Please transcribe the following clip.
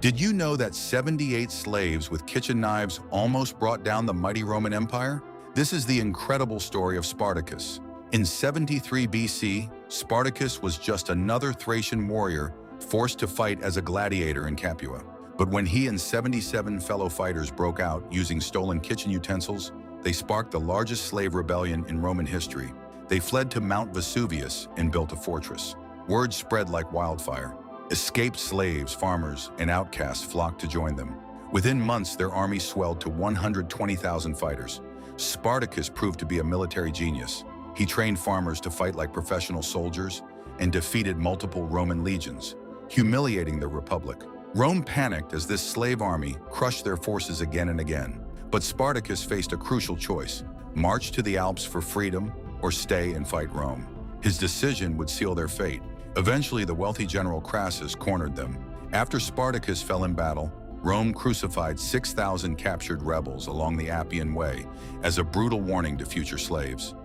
Did you know that 78 slaves with kitchen knives almost brought down the mighty Roman Empire? This is the incredible story of Spartacus. In 73 BC, Spartacus was just another Thracian warrior forced to fight as a gladiator in Capua. But when he and 77 fellow fighters broke out using stolen kitchen utensils, they sparked the largest slave rebellion in Roman history. They fled to Mount Vesuvius and built a fortress. Word spread like wildfire. Escaped slaves, farmers, and outcasts flocked to join them. Within months, their army swelled to 120,000 fighters. Spartacus proved to be a military genius. He trained farmers to fight like professional soldiers and defeated multiple Roman legions, humiliating the Republic. Rome panicked as this slave army crushed their forces again and again. But Spartacus faced a crucial choice: march to the Alps for freedom or stay and fight Rome. His decision would seal their fate. Eventually, the wealthy general Crassus cornered them. After Spartacus fell in battle, Rome crucified 6,000 captured rebels along the Appian Way as a brutal warning to future slaves.